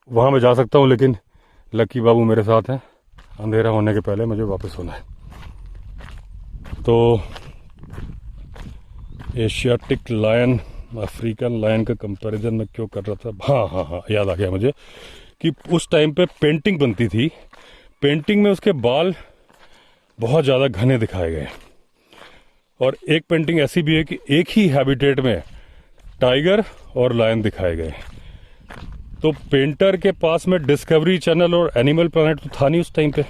वहाँ मैं जा सकता हूँ, लेकिन लक्की बाबू मेरे साथ हैं। अंधेरा होने के पहले मुझे वापस होना है। तो एशियाटिक लायन अफ्रीकन लायन का कंपैरिजन मैं क्यों कर रहा था, हाँ, याद आ गया मुझे कि उस टाइम पे पेंटिंग बनती थी। पेंटिंग में उसके बाल बहुत ज़्यादा घने दिखाए गए, और एक पेंटिंग ऐसी भी है कि एक ही हैबिटेट में टाइगर और लायन दिखाए गए। तो पेंटर के पास में डिस्कवरी चैनल और एनिमल प्लैनेट तो था नहीं उस टाइम पे,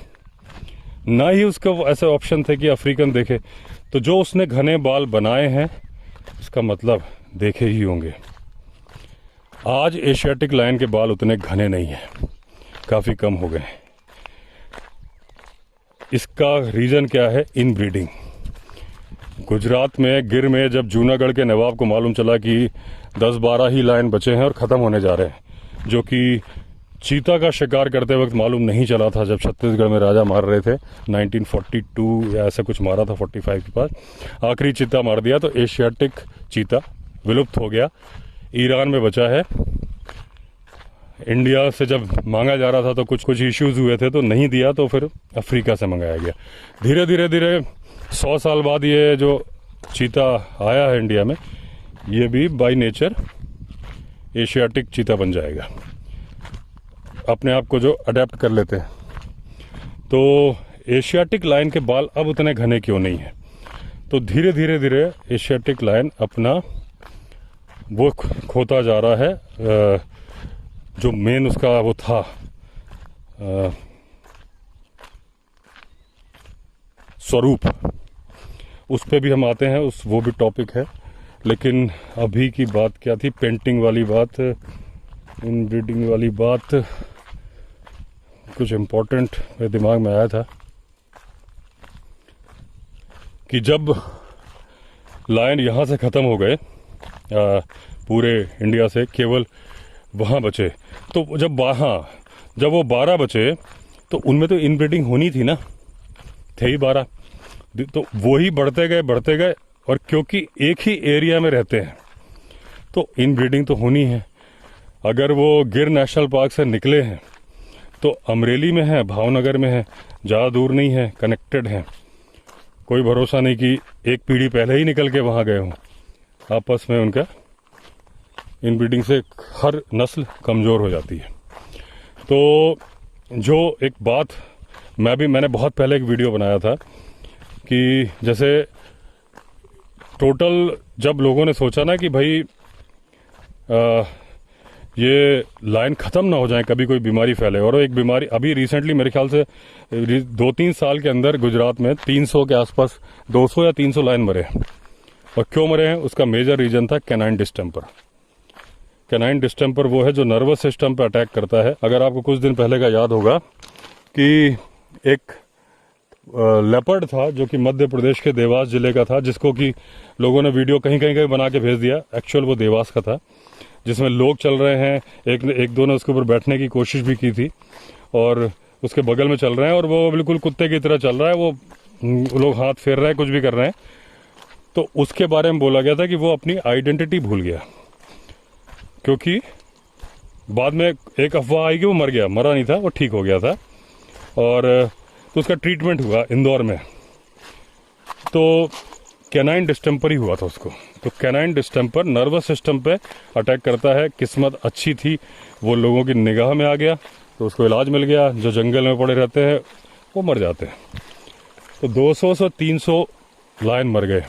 ना ही उसका ऐसे ऑप्शन थे कि अफ्रीकन देखे। तो जो उसने घने बाल बनाए हैं, इसका मतलब देखे ही होंगे। आज एशियाटिक लायन के बाल उतने घने नहीं हैं, काफ़ी कम हो गए। इसका रीज़न क्या है? इन ब्रीडिंग। गुजरात में गिर में जब जूनागढ़ के नवाब को मालूम चला कि 10-12 ही लायन बचे हैं और ख़त्म होने जा रहे हैं, जो कि चीता का शिकार करते वक्त मालूम नहीं चला था जब छत्तीसगढ़ में राजा मार रहे थे 1942 या ऐसा कुछ मारा था, 45 के पास आखिरी चीता मार दिया। तो एशियाटिक चीता विलुप्त हो गया, ईरान में बचा है। इंडिया से जब मांगा जा रहा था तो कुछ इश्यूज हुए थे तो नहीं दिया, तो फिर अफ्रीका से मंगाया गया। धीरे धीरे 100 साल बाद ये जो चीता आया है इंडिया में, ये भी बाय नेचर एशियाटिक चीता बन जाएगा, अपने आप को जो अडेप्ट कर लेते हैं। तो एशियाटिक लायन के बाल अब उतने घने क्यों नहीं है? तो धीरे धीरे एशियाटिक लायन अपना वो खोता जा रहा है, जो मेन उसका वो था स्वरूप। उस पे भी हम आते हैं, वो भी टॉपिक है। लेकिन अभी की बात क्या थी? पेंटिंग वाली बात, इन ब्रीडिंग वाली बात, कुछ इम्पोर्टेंट मेरे दिमाग में आया था कि जब लायन यहाँ से ख़त्म हो गए, पूरे इंडिया से केवल वहाँ बचे, तो जब वो 12 बचे तो उनमें तो इनब्रीडिंग होनी थी ना, थे ही 12। तो वो ही बढ़ते गए, और क्योंकि एक ही एरिया में रहते हैं तो इनब्रीडिंग तो होनी है। अगर वो गिर नेशनल पार्क से निकले हैं तो अमरेली में है, भावनगर में है, ज़्यादा दूर नहीं है, कनेक्टेड हैं। कोई भरोसा नहीं कि एक पीढ़ी पहले ही निकल के वहाँ गए हों। आपस में उनका इनब्रीडिंग से हर नस्ल कमज़ोर हो जाती है। तो जो एक बात मैंने बहुत पहले एक वीडियो बनाया था कि जैसे टोटल जब लोगों ने सोचा ना कि भाई ये लायन ख़त्म ना हो जाए, कभी कोई बीमारी फैले, और एक बीमारी अभी रिसेंटली मेरे ख्याल से 2-3 साल के अंदर गुजरात में 300 के आसपास 200 या 300 लायन मरे। और क्यों मरे हैं? उसका मेजर रीज़न था कैनाइन डिस्टेंपर। कैनाइन डिस्टेंपर वो है जो नर्वस सिस्टम पर अटैक करता है। अगर आपको कुछ दिन पहले का याद होगा कि एक लेपर्ड था जो कि मध्य प्रदेश के देवास जिले का था, जिसको कि लोगों ने वीडियो कहीं बना के भेज दिया। एक्चुअल वो देवास का था, जिसमें लोग चल रहे हैं, एक दो ने उसके ऊपर बैठने की कोशिश भी की थी और उसके बगल में चल रहे हैं, और वो बिल्कुल कुत्ते की तरह चल रहा है। वो लोग हाथ फेर रहे हैं, कुछ भी कर रहे हैं। तो उसके बारे में बोला गया था कि वो अपनी आइडेंटिटी भूल गया, क्योंकि बाद में एक अफवाह आई कि वो मर गया। मरा नहीं था, वो ठीक हो गया था, और तो उसका ट्रीटमेंट हुआ इंदौर में। तो कैनाइन डिस्टेंपर ही हुआ था उसको। तो कैनाइन डिस्टेंपर नर्वस सिस्टम पे अटैक करता है। किस्मत अच्छी थी, वो लोगों की निगाह में आ गया तो उसको इलाज मिल गया। जो जंगल में पड़े रहते हैं वो मर जाते हैं। तो 200 से 300 लायन मर गए।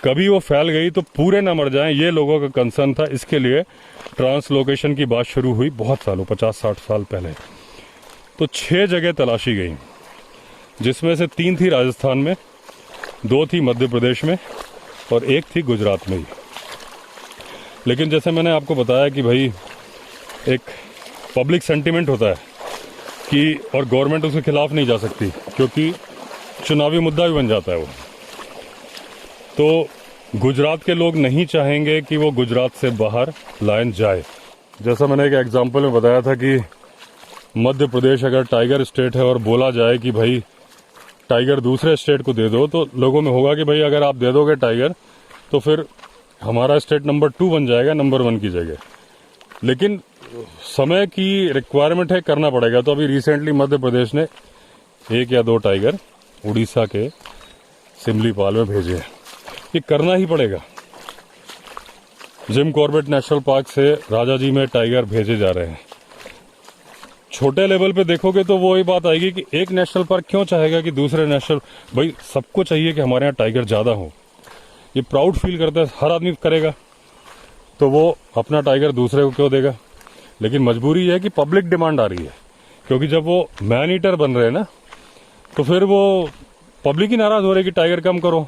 कभी वो फैल गई तो पूरे ना मर जाएं, ये लोगों का कंसर्न था। इसके लिए ट्रांसलोकेशन की बात शुरू हुई बहुत सालों, 50-60 साल पहले। तो 6 जगह तलाशी गई, जिसमें से 3 थी राजस्थान में, 2 थी मध्य प्रदेश में और 1 थी गुजरात में ही। लेकिन जैसे मैंने आपको बताया कि भाई एक पब्लिक सेंटिमेंट होता है कि, और गवर्नमेंट उसके खिलाफ नहीं जा सकती क्योंकि चुनावी मुद्दा भी बन जाता है वो। तो गुजरात के लोग नहीं चाहेंगे कि वो गुजरात से बाहर लायन जाए। जैसा मैंने एक एग्जांपल में बताया था कि मध्य प्रदेश अगर टाइगर स्टेट है और बोला जाए कि भाई टाइगर दूसरे स्टेट को दे दो, तो लोगों में होगा कि भाई अगर आप दे दोगे टाइगर तो फिर हमारा स्टेट नंबर 2 बन जाएगा नंबर 1 की जगह। लेकिन समय की रिक्वायरमेंट है, करना पड़ेगा। तो अभी रिसेंटली मध्य प्रदेश ने 1 या 2 टाइगर उड़ीसा के सिमलीपाल में भेजे हैं। ये करना ही पड़ेगा। जिम कॉर्बेट नेशनल पार्क से राजाजी में टाइगर भेजे जा रहे हैं। छोटे लेवल पे देखोगे तो वो ही बात आएगी कि एक नेशनल पार्क क्यों चाहेगा कि दूसरे नेशनल, भाई सबको चाहिए कि हमारे यहाँ टाइगर ज्यादा हो। ये प्राउड फील करता है, हर आदमी करेगा, तो वो अपना टाइगर दूसरे को क्यों देगा। लेकिन मजबूरी है कि पब्लिक डिमांड आ रही है, क्योंकि जब वो मैन ईटर बन रहे हैं ना, तो फिर वो पब्लिक ही नाराज हो रही है कि टाइगर कम करो।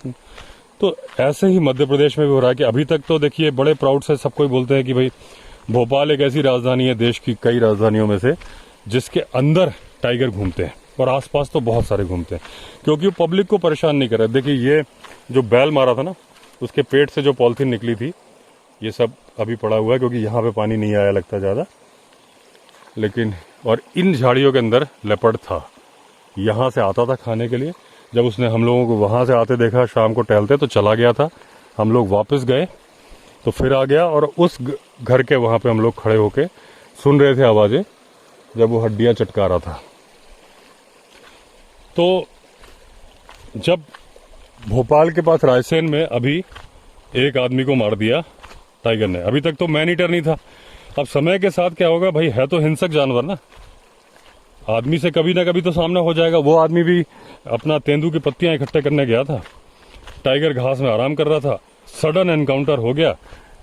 तो ऐसे ही मध्य प्रदेश में भी हो रहा है कि अभी तक तो देखिए बड़े प्राउड से सबको बोलते हैं कि भाई भोपाल एक ऐसी राजधानी है देश की कई राजधानियों में से जिसके अंदर टाइगर घूमते हैं, और आसपास तो बहुत सारे घूमते हैं, क्योंकि वो पब्लिक को परेशान नहीं कर रहे। देखिए ये जो बैल मारा था ना, उसके पेट से जो पॉलिथीन निकली थी, ये सब अभी पड़ा हुआ है, क्योंकि यहाँ पे पानी नहीं आया लगता ज्यादा। लेकिन और इन झाड़ियों के अंदर लेपर्ड था, यहाँ से आता था खाने के लिए। जब उसने हम लोगों को वहां से आते देखा, शाम को टहलते, तो चला गया था। हम लोग वापस गए तो फिर आ गया, और उस घर के वहां पे हम लोग खड़े होके सुन रहे थे आवाजें जब वो हड्डियां चटका रहा था। तो जब भोपाल के पास रायसेन में अभी एक आदमी को मार दिया टाइगर ने, अभी तक तो मैन ईटर नहीं था। अब समय के साथ क्या होगा भाई, है तो हिंसक जानवर ना, आदमी से कभी ना कभी तो सामना हो जाएगा। वो आदमी भी अपना तेंदू की पत्तियां इकट्ठे करने गया था, टाइगर घास में आराम कर रहा था, सडन एनकाउंटर हो गया,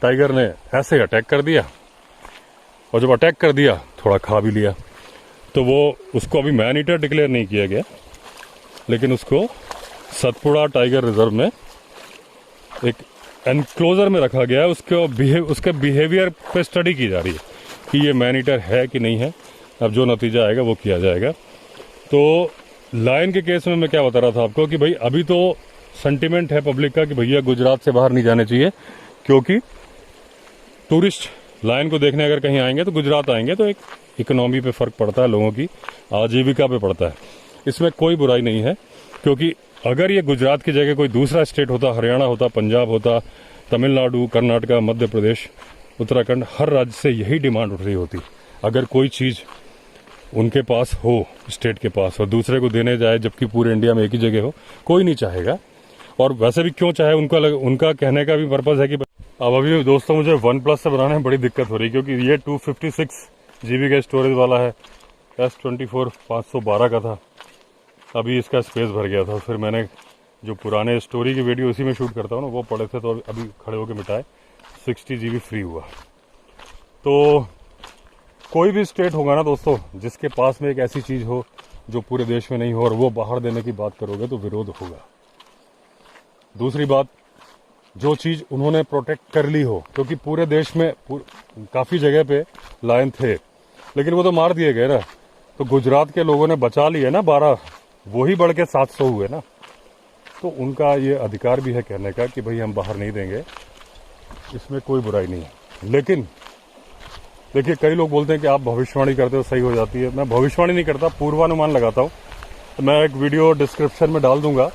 टाइगर ने ऐसे अटैक कर दिया, और जब अटैक कर दिया थोड़ा खा भी लिया। तो वो उसको अभी मैन ईटर डिक्लेयर नहीं किया गया, लेकिन उसको सतपुड़ा टाइगर रिजर्व में एक एनक्लोजर में रखा गया है। उसके बिहेवियर पे स्टडी की जा रही है कि ये मैन ईटर है कि नहीं है। अब जो नतीजा आएगा वो किया जाएगा। तो लायन के केस में मैं क्या बता रहा था आपको कि भाई अभी तो सेंटिमेंट है पब्लिक का कि भैया गुजरात से बाहर नहीं जाने चाहिए, क्योंकि टूरिस्ट लायन को देखने अगर कहीं आएंगे तो गुजरात आएंगे, तो एक इकोनॉमी पे फर्क पड़ता है, लोगों की आजीविका पे पड़ता है। इसमें कोई बुराई नहीं है, क्योंकि अगर ये गुजरात की जगह कोई दूसरा स्टेट होता, हरियाणा होता, पंजाब होता, तमिलनाडु, कर्नाटका, मध्य प्रदेश, उत्तराखंड, हर राज्य से यही डिमांड उठ रही होती। अगर कोई चीज उनके पास हो, स्टेट के पास, और दूसरे को देने जाए जबकि पूरे इंडिया में एक ही जगह हो, कोई नहीं चाहेगा। और वैसे भी क्यों चाहे, उनका कहने का भी पर्पज है कि अब अभी दोस्तों मुझे OnePlus से बनाने में बड़ी दिक्कत हो रही है, क्योंकि ये 256 GB का स्टोरेज वाला है, S24 512 का था। अभी इसका स्पेस भर गया था, फिर मैंने जो पुराने स्टोरी की वीडियो उसी में शूट करता हूँ ना, वो पड़े थे, तो अभी खड़े होकर मिटाए, 60 GB फ्री हुआ। तो कोई भी स्टेट होगा ना दोस्तों जिसके पास में एक ऐसी चीज हो जो पूरे देश में नहीं हो, और वो बाहर देने की बात करोगे तो विरोध होगा। दूसरी बात, जो चीज उन्होंने प्रोटेक्ट कर ली हो, क्योंकि पूरे देश में काफी जगह पे लायन थे, लेकिन वो तो मार दिए गए ना। तो गुजरात के लोगों ने बचा लिए ना 12, वही बढ़ के 700 हुए ना। तो उनका ये अधिकार भी है कहने का कि भाई हम बाहर नहीं देंगे, इसमें कोई बुराई नहीं है। लेकिन देखिए कई लोग बोलते हैं कि आप भविष्यवाणी करते हो सही हो जाती है। मैं भविष्यवाणी नहीं करता, पूर्वानुमान लगाता हूँ। तो मैं एक वीडियो डिस्क्रिप्शन में डाल दूंगा।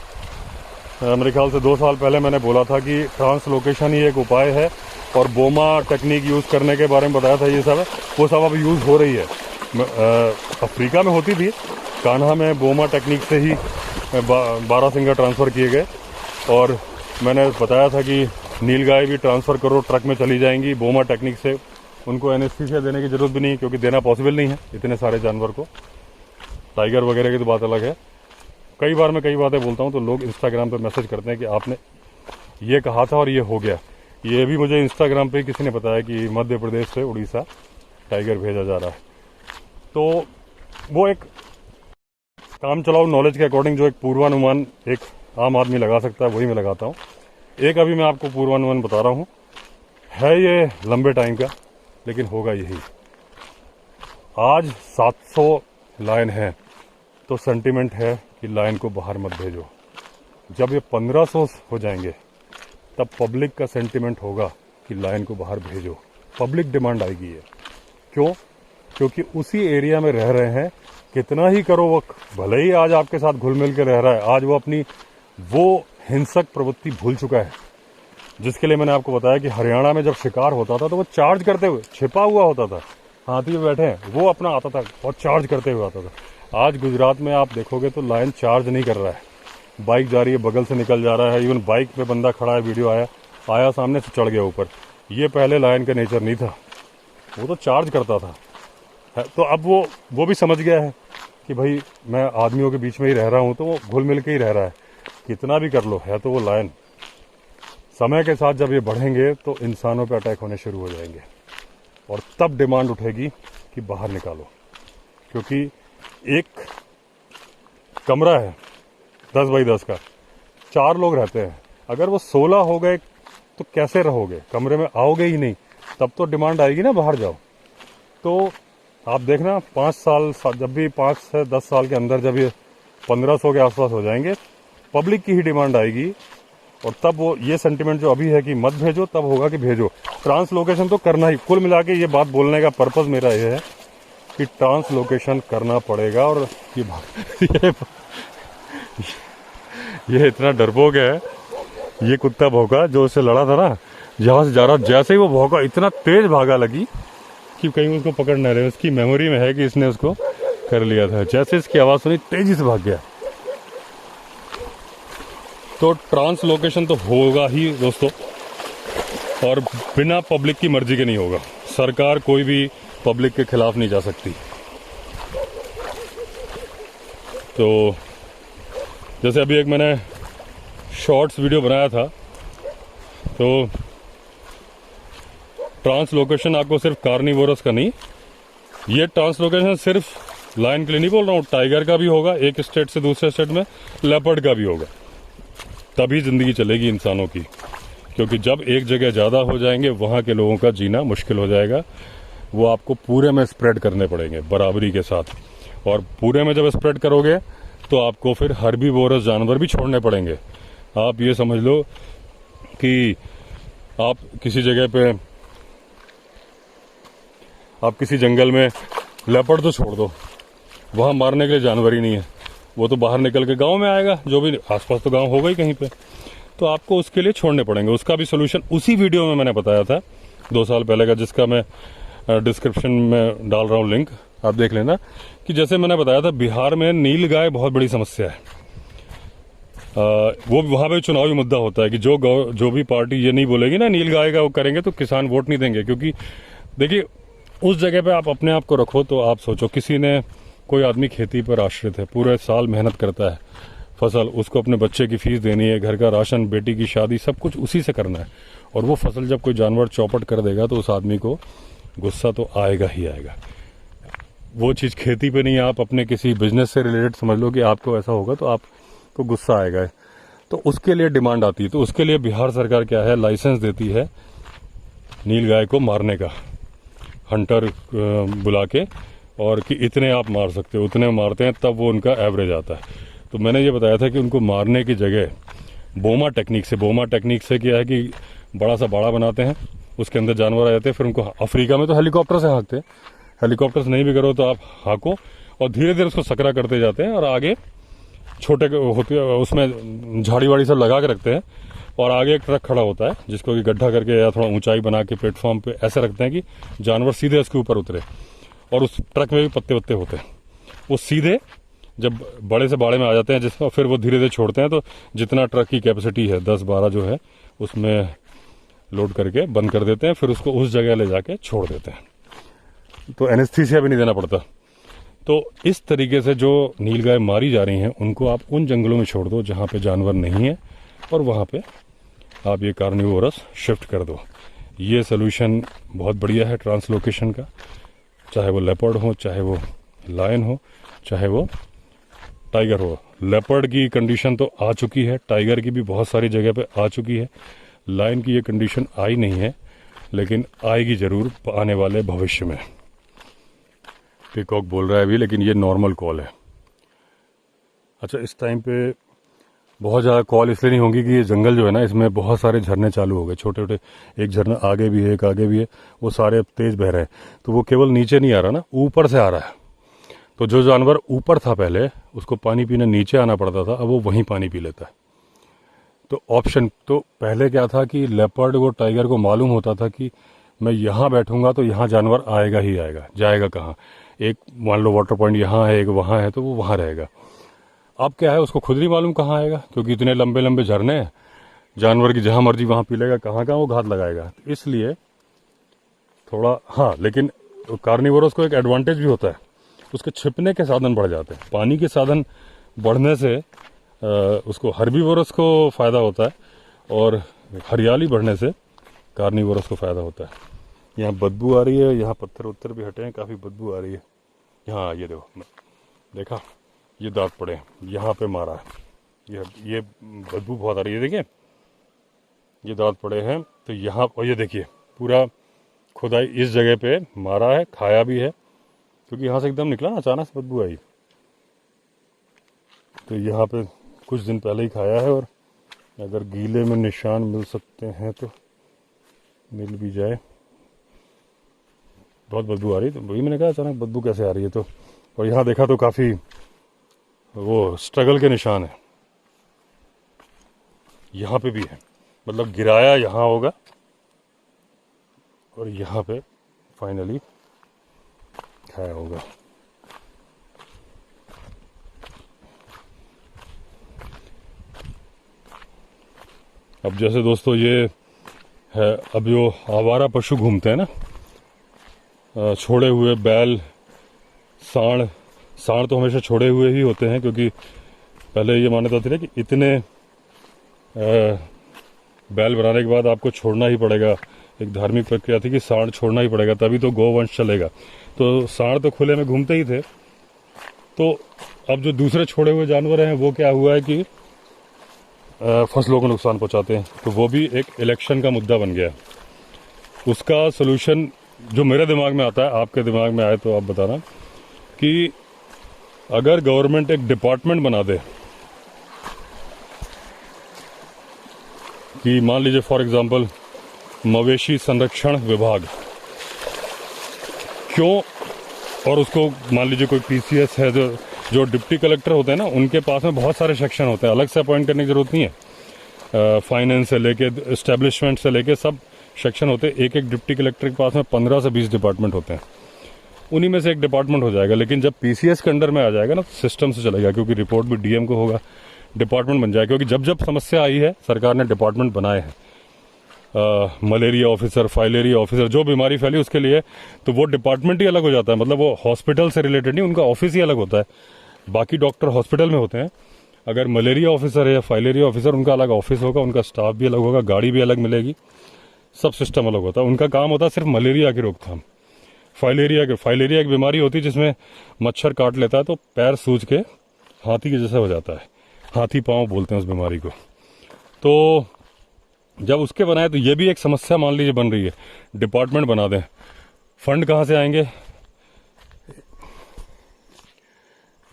मेरे ख्याल से 2 साल पहले मैंने बोला था कि ट्रांसलोकेशन ही एक उपाय है, और बोमा टेक्निक यूज करने के बारे में बताया था। ये सब वो सब अब यूज हो रही है। अफ्रीका में होती थी, कान्हा में बोमा टेक्निक से ही 12 सिंगर ट्रांसफर किए गए, और मैंने बताया था कि नीलगाय भी ट्रांसफर करो, ट्रक में चली जाएंगी बोमा टेक्निक से। उनको एनेस्थीसिया देने की जरूरत भी नहीं, क्योंकि देना पॉसिबल नहीं है इतने सारे जानवर को। टाइगर वगैरह की तो बात अलग है। कई बार मैं कई बातें बोलता हूँ तो लोग इंस्टाग्राम पे मैसेज करते हैं कि आपने ये कहा था और ये हो गया। ये भी मुझे इंस्टाग्राम पे किसी ने बताया कि मध्य प्रदेश से उड़ीसा टाइगर भेजा जा रहा है। तो वो एक काम चलाओ नॉलेज के अकॉर्डिंग जो एक पूर्वानुमान एक आम आदमी लगा सकता है, वही मैं लगाता हूँ। एक अभी मैं आपको पूर्वानुमान बता रहा हूँ, है ये लंबे टाइम का, लेकिन होगा यही। आज 700 लायन है, तो सेंटीमेंट है कि लायन को बाहर मत भेजो। जब ये 1500 हो जाएंगे तब पब्लिक का सेंटीमेंट होगा कि लायन को बाहर भेजो। पब्लिक डिमांड आएगी ये। क्यों? क्योंकि उसी एरिया में रह रहे हैं, कितना ही करो वो, भले ही आज आपके साथ घुल मिल के रह रहा है, आज वो अपनी वो हिंसक प्रवृत्ति भूल चुका है। जिसके लिए मैंने आपको बताया कि हरियाणा में जब शिकार होता था तो वो चार्ज करते हुए छिपा हुआ होता था, हाथी पे बैठे हैं, वो अपना आता था और चार्ज करते हुए आता था। आज गुजरात में आप देखोगे तो लायन चार्ज नहीं कर रहा है, बाइक जा रही है, बगल से निकल जा रहा है, इवन बाइक पे बंदा खड़ा है, वीडियो आया सामने से चढ़ गया ऊपर। ये पहले लायन का नेचर नहीं था, वो तो चार्ज करता था। तो अब वो भी समझ गया है कि भाई मैं आदमियों के बीच में ही रह रहा हूँ, तो वो घुल मिल के ही रह रहा है, कितना भी कर लो, है तो वो लायन। समय के साथ जब ये बढ़ेंगे तो इंसानों पे अटैक होने शुरू हो जाएंगे और तब डिमांड उठेगी कि बाहर निकालो, क्योंकि एक कमरा है 10 बाई 10 का, 4 लोग रहते हैं, अगर वो 16 हो गए तो कैसे रहोगे, कमरे में आओगे ही नहीं, तब तो डिमांड आएगी ना बाहर जाओ। तो आप देखना 5 साल, जब भी 5 से 10 साल के अंदर जब ये 1500 के आसपास हो जाएंगे, पब्लिक की ही डिमांड आएगी, और तब वो ये सेंटिमेंट जो अभी है कि मत भेजो, तब होगा कि भेजो। ट्रांसलोकेशन तो करना ही, कुल मिला के ये बात बोलने का पर्पस मेरा ये है कि ट्रांसलोकेशन करना पड़ेगा। और ये इतना डरपोक है, ये कुत्ता भौंका जो उससे लड़ा था ना, जहां से जा रहा, जैसे ही वो भौंका इतना तेज भागा लगी कि कहीं उसको पकड़ ना रहे। उसकी मेमोरी में है कि इसने उसको कर लिया था। जैसे इसकी आवाज सुनी तेजी से भाग गया। तो ट्रांसलोकेशन तो होगा ही दोस्तों, और बिना पब्लिक की मर्जी के नहीं होगा। सरकार कोई भी पब्लिक के खिलाफ नहीं जा सकती। तो जैसे अभी एक मैंने शॉर्ट्स वीडियो बनाया था, तो ट्रांसलोकेशन आपको सिर्फ कार्निवोरस का नहीं, ये ट्रांसलोकेशन सिर्फ लायन के लिए नहीं बोल रहा हूँ, टाइगर का भी होगा, एक स्टेट से दूसरे स्टेट में लेपर्ड का भी होगा। तभी जिंदगी चलेगी इंसानों की, क्योंकि जब एक जगह ज़्यादा हो जाएंगे वहाँ के लोगों का जीना मुश्किल हो जाएगा। वो आपको पूरे में स्प्रेड करने पड़ेंगे बराबरी के साथ, और पूरे में जब स्प्रेड करोगे तो आपको फिर हर्बीवोरस जानवर भी छोड़ने पड़ेंगे। आप ये समझ लो कि आप किसी जगह पे, आप किसी जंगल में लेपर्ड तो छोड़ दो, वहाँ मारने के लिए जानवर ही नहीं है, वो तो बाहर निकल के गांव में आएगा, जो भी आसपास तो गांव होगा ही कहीं पे, तो आपको उसके लिए छोड़ने पड़ेंगे। उसका भी सोल्यूशन उसी वीडियो में मैंने बताया था 2 साल पहले का, जिसका मैं डिस्क्रिप्शन में डाल रहा हूँ लिंक, आप देख लेना। कि जैसे मैंने बताया था, बिहार में नील गाय बहुत बड़ी समस्या है। वो वहाँ पे चुनावी मुद्दा होता है कि जो भी पार्टी ये नहीं बोलेगी ना नील गाय का वो करेंगे, तो किसान वोट नहीं देंगे। क्योंकि देखिए, उस जगह पे आप अपने आप को रखो तो आप सोचो, किसी ने, कोई आदमी खेती पर आश्रित है, पूरे साल मेहनत करता है, फसल, उसको अपने बच्चे की फीस देनी है, घर का राशन, बेटी की शादी, सब कुछ उसी से करना है, और वो फसल जब कोई जानवर चौपट कर देगा तो उस आदमी को गुस्सा तो आएगा ही आएगा। वो चीज़ खेती पे नहीं, आप अपने किसी बिजनेस से रिलेटेड समझ लो कि आपको ऐसा होगा तो आपको गुस्सा आएगा। तो उसके लिए डिमांड आती है। तो उसके लिए बिहार सरकार क्या है, लाइसेंस देती है नील गाय को मारने का, हंटर बुला के, और कि इतने आप मार सकते हो, उतने मारते हैं, तब वो उनका एवरेज आता है। तो मैंने ये बताया था कि उनको मारने की जगह बोमा टेक्निक से क्या है कि बड़ा सा बाड़ा बनाते हैं, उसके अंदर जानवर आ जाते हैं, फिर उनको अफ्रीका में तो हेलीकॉप्टर से हाँकते हैं, हेलीकॉप्टर से नहीं भी करो तो आप हाँको, और धीरे धीरे उसको सकरा करते जाते हैं, और आगे छोटे होते उसमें झाड़ी वाड़ी सब लगा के रखते हैं, और आगे एक ट्रक खड़ा होता है जिसको कि गड्ढा करके या थोड़ा ऊंचाई बना के प्लेटफॉर्म पे ऐसे रखते हैं कि जानवर सीधे उसके ऊपर उतरे, और उस ट्रक में भी पत्ते वत्ते होते हैं। वो सीधे जब बड़े से बाड़े में आ जाते हैं, जिसमें फिर वो धीरे धीरे छोड़ते हैं, तो जितना ट्रक की कैपेसिटी है 10-12 जो है उसमें लोड करके बंद कर देते हैं, फिर उसको उस जगह ले जाके छोड़ देते हैं। तो एनेस्थीसिया भी नहीं देना पड़ता। तो इस तरीके से जो नीलगाय मारी जा रही हैं, उनको आप उन जंगलों में छोड़ दो जहाँ पे जानवर नहीं है, और वहाँ पे आप ये कार्निवोरस शिफ्ट कर दो। ये सोल्यूशन बहुत बढ़िया है ट्रांसलोकेशन का, चाहे वो लेपर्ड हो, चाहे वो लायन हो, चाहे वो टाइगर हो। लेपर्ड की कंडीशन तो आ चुकी है, टाइगर की भी बहुत सारी जगह पे आ चुकी है, लायन की ये कंडीशन आई नहीं है, लेकिन आएगी जरूर आने वाले भविष्य में। पीकॉक बोल रहा है अभी, लेकिन ये नॉर्मल कॉल है। अच्छा, इस टाइम पे बहुत ज़्यादा कॉल इसलिए नहीं होंगी कि ये जंगल जो है ना, इसमें बहुत सारे झरने चालू हो गए, छोटे छोटे, एक झरना आगे भी है, एक आगे भी है, वो सारे तेज बह रहे हैं। तो वो केवल नीचे नहीं आ रहा ना, ऊपर से आ रहा है। तो जो जानवर ऊपर था पहले, उसको पानी पीने नीचे आना पड़ता था, अब वो वहीं पानी पी लेता है। तो ऑप्शन तो पहले क्या था कि लेपर्ड को, टाइगर को मालूम होता था कि मैं यहाँ बैठूंगा तो यहाँ जानवर आएगा ही आएगा, जाएगा कहाँ। एक मान लो वाटर पॉइंट यहाँ है, एक वहाँ है, तो वो वहाँ रहेगा। अब क्या है, उसको खुद नहीं मालूम कहाँ आएगा, क्योंकि इतने लंबे लंबे झरने हैं, जानवर की जहाँ मर्जी वहाँ पी लेगा, कहाँ कहाँ वो घात लगाएगा। इसलिए थोड़ा, हाँ, लेकिन कार्निवोरस को एक एडवांटेज भी होता है, उसके छिपने के साधन बढ़ जाते हैं। पानी के साधन बढ़ने से उसको हर्बीवोरस को फ़ायदा होता है, और हरियाली बढ़ने से कार्निवोरस को फ़ायदा होता है। यहाँ बदबू आ रही है, यहाँ पत्थर उत्तर भी हटे हैं, काफ़ी बदबू आ रही है। यहाँ ये देखो, देखा, ये दांत पड़े हैं, यहाँ पे मारा है, ये बदबू बहुत आ रही है, देखिए ये दांत पड़े हैं। तो यहाँ, और ये देखिए पूरा खुदाई इस जगह पे मारा है, खाया भी है, क्योंकि यहाँ से एकदम निकला ना, अचानक से बदबू आई। तो यहाँ पे कुछ दिन पहले ही खाया है, और अगर गीले में निशान मिल सकते हैं तो मिल भी जाए। बहुत बदबू आ रही, तो वही मैंने कहा अचानक बदबू कैसे आ रही है। तो और यहाँ देखा तो काफ़ी वो स्ट्रगल के निशान है, यहाँ पे भी है, मतलब गिराया यहाँ होगा और यहाँ पे फाइनली खाया होगा। अब जैसे दोस्तों ये है, अब जो आवारा पशु घूमते हैं ना, छोड़े हुए बैल, सांड तो हमेशा छोड़े हुए ही होते हैं, क्योंकि पहले ये मान्यता थी ना कि इतने बैल बनाने के बाद आपको छोड़ना ही पड़ेगा। एक धार्मिक प्रक्रिया थी कि सांड छोड़ना ही पड़ेगा, तभी तो गौवंश चलेगा। तो सांड तो खुले में घूमते ही थे। तो अब जो दूसरे छोड़े हुए जानवर हैं, वो क्या हुआ है कि फसलों को नुकसान पहुंचाते हैं। तो वो भी एक इलेक्शन का मुद्दा बन गया। उसका सोल्यूशन जो मेरे दिमाग में आता है, आपके दिमाग में आए तो आप बताना, कि अगर गवर्नमेंट एक डिपार्टमेंट बना दे कि मान लीजिए फॉर एग्जांपल मवेशी संरक्षण विभाग, क्यों, और उसको मान लीजिए कोई पीसीएस है, जो डिप्टी कलेक्टर होते हैं ना, उनके पास में बहुत सारे सेक्शन होते हैं, अलग से अपॉइंट करने की जरूरत नहीं है। फाइनेंस से लेके एस्टेब्लिशमेंट से लेके सब सेक्शन होते हैं। एक एक डिप्टी कलेक्टर के पास में 15 से 20 डिपार्टमेंट होते हैं, उन्हीं में से एक डिपार्टमेंट हो जाएगा। लेकिन जब पीसीएस के अंडर में आ जाएगा ना, सिस्टम से चलेगा, क्योंकि रिपोर्ट भी डीएम को होगा, डिपार्टमेंट बन जाएगा। क्योंकि जब जब समस्या आई है, सरकार ने डिपार्टमेंट बनाए हैं, मलेरिया ऑफिसर, फाइलेरिया ऑफिसर, जो बीमारी फैली उसके लिए, तो वो डिपार्टमेंट ही अलग हो जाता है। मतलब वो हॉस्पिटल से रिलेटेड नहीं, उनका ऑफिस ही अलग होता है। बाकी डॉक्टर हॉस्पिटल में होते हैं, अगर मलेरिया ऑफिसर है या फाइलेरिया ऑफिसर, उनका अलग ऑफिस होगा, उनका स्टाफ भी अलग होगा, गाड़ी भी अलग मिलेगी, सब सिस्टम अलग होता है। उनका काम होता है सिर्फ मलेरिया की रोकथाम। फाइलेरिया एक बीमारी होती है जिसमें मच्छर काट लेता है तो पैर सूज के हाथी के जैसा हो जाता है, हाथी पांव बोलते हैं उस बीमारी को। तो जब उसके बनाए, तो ये भी एक समस्या मान लीजिए बन रही है, डिपार्टमेंट बना दें। फंड कहाँ से आएंगे?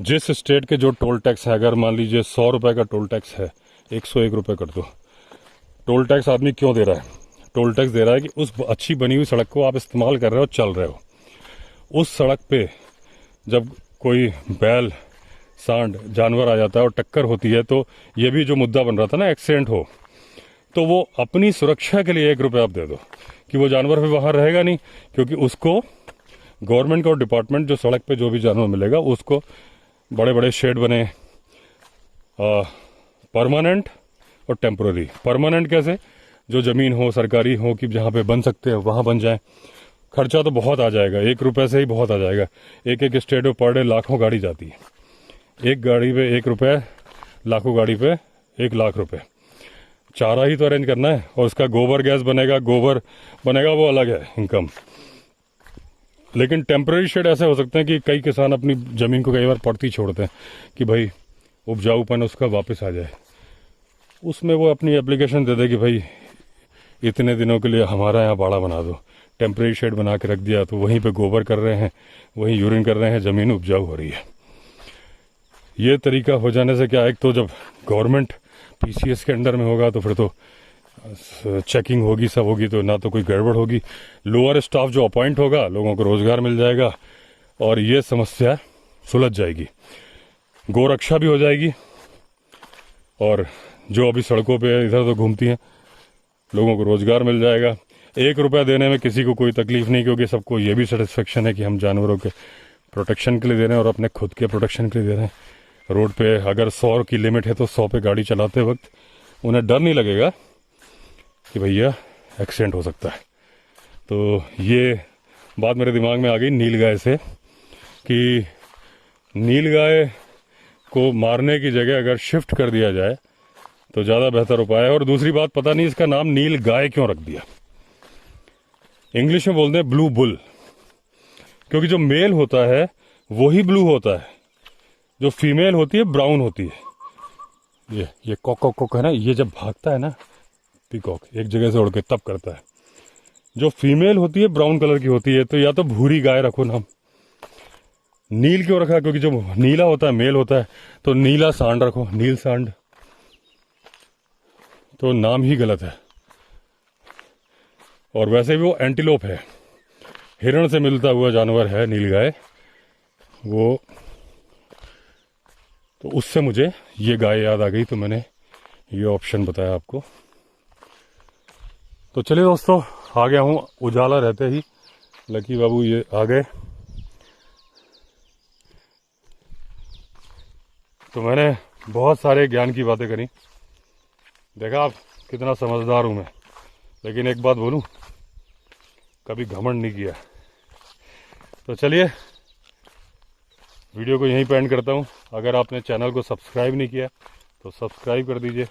जिस स्टेट के जो टोल टैक्स है, अगर मान लीजिए 100 रुपए का टोल टैक्स है, 101 रुपए कर दो। टोल टैक्स आदमी क्यों दे रहा है? टोल टैक्स दे रहा है कि उस अच्छी बनी हुई सड़क को आप इस्तेमाल कर रहे हो, चल रहे हो, उस सड़क पे जब कोई बैल, सांड, जानवर आ जाता है और टक्कर होती है, तो ये भी जो मुद्दा बन रहा था ना, एक्सीडेंट हो, तो वो अपनी सुरक्षा के लिए 1 रुपये आप दे दो, कि वो जानवर भी वहाँ रहेगा नहीं, क्योंकि उसको गवर्नमेंट का और डिपार्टमेंट, जो सड़क पे जो भी जानवर मिलेगा, उसको बड़े बड़े शेड बने, परमानेंट और टेम्पोररी। परमानेंट कैसे? जो ज़मीन हो, सरकारी हो, कि जहाँ पे बन सकते हैं वहाँ बन जाए। खर्चा तो बहुत आ जाएगा, 1 रुपये से ही बहुत आ जाएगा। एक एक स्टेट में पर डे लाखों गाड़ी जाती है, एक गाड़ी पे 1 रुपये, लाखों गाड़ी पे 1 लाख रुपए। चारा ही तो अरेंज करना है, और उसका गोबर गैस बनेगा, गोबर बनेगा, वो अलग है इनकम। लेकिन टेम्पररी शेड ऐसे हो सकते हैं कि कई किसान अपनी ज़मीन को कई बार पड़ती छोड़ते हैं कि भाई उपजाऊपन उसका वापस आ जाए। उसमें वो अपनी एप्लीकेशन दे दे कि भाई इतने दिनों के लिए हमारा यहाँ बाड़ा बना दो। टेम्पररी शेड बना के रख दिया, तो वहीं पे गोबर कर रहे हैं, वहीं यूरिन कर रहे हैं, ज़मीन उपजाऊ हो रही है। ये तरीका हो जाने से क्या है, एक तो जब गवर्नमेंट पीसीएस के अंडर में होगा, तो फिर तो चेकिंग होगी, सब होगी, तो ना तो कोई गड़बड़ होगी। लोअर स्टाफ जो अपॉइंट होगा, लोगों को रोजगार मिल जाएगा, और ये समस्या सुलझ जाएगी। गोरक्षा भी हो जाएगी, और जो अभी सड़कों पे इधर उधर घूमती हैं, लोगों को रोजगार मिल जाएगा। 1 रुपया देने में किसी को कोई तकलीफ नहीं, क्योंकि सबको ये भी सेटिस्फेक्शन है कि हम जानवरों के प्रोटेक्शन के लिए दे रहे हैं और अपने खुद के प्रोटेक्शन के लिए दे रहे हैं। रोड पे अगर 100 की लिमिट है तो 100 पे गाड़ी चलाते वक्त उन्हें डर नहीं लगेगा कि भैया एक्सीडेंट हो सकता है। तो ये बात मेरे दिमाग में आ गई नीलगाय से कि नीलगाय को मारने की जगह अगर शिफ्ट कर दिया जाए तो ज़्यादा बेहतर उपाय है। और दूसरी बात, पता नहीं इसका नाम नीलगाय क्यों रख दिया। इंग्लिश में बोलते हैं ब्लू बुल, क्योंकि जो मेल होता है वही ब्लू होता है, जो फीमेल होती है ब्राउन होती है। ये कॉक है ना, ये जब भागता है ना पीकॉक एक जगह से उड़ के तब करता है। जो फीमेल होती है ब्राउन कलर की होती है। तो या तो भूरी गाय रखो नाम। नील क्यों रखा? क्योंकि जो नीला होता है मेल होता है, तो नीला सांड रखो, नील सांड। तो नाम ही गलत है। और वैसे भी वो एंटीलोप है, हिरण से मिलता हुआ जानवर है नीलगाय वो। तो उससे मुझे ये गाय याद आ गई, तो मैंने ये ऑप्शन बताया आपको। तो चलिए दोस्तों, आ गया हूँ। उजाला रहते ही लकी बाबू ये आ गए। तो मैंने बहुत सारे ज्ञान की बातें करी। देखा आप कितना समझदार हूँ मैं। लेकिन एक बात बोलूँ, कभी घमंड नहीं किया। तो चलिए वीडियो को यहीं पे एंड करता हूँ। अगर आपने चैनल को सब्सक्राइब नहीं किया तो सब्सक्राइब कर दीजिए।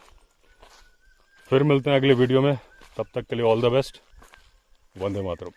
फिर मिलते हैं अगले वीडियो में। तब तक के लिए all the best. Vande Mataram.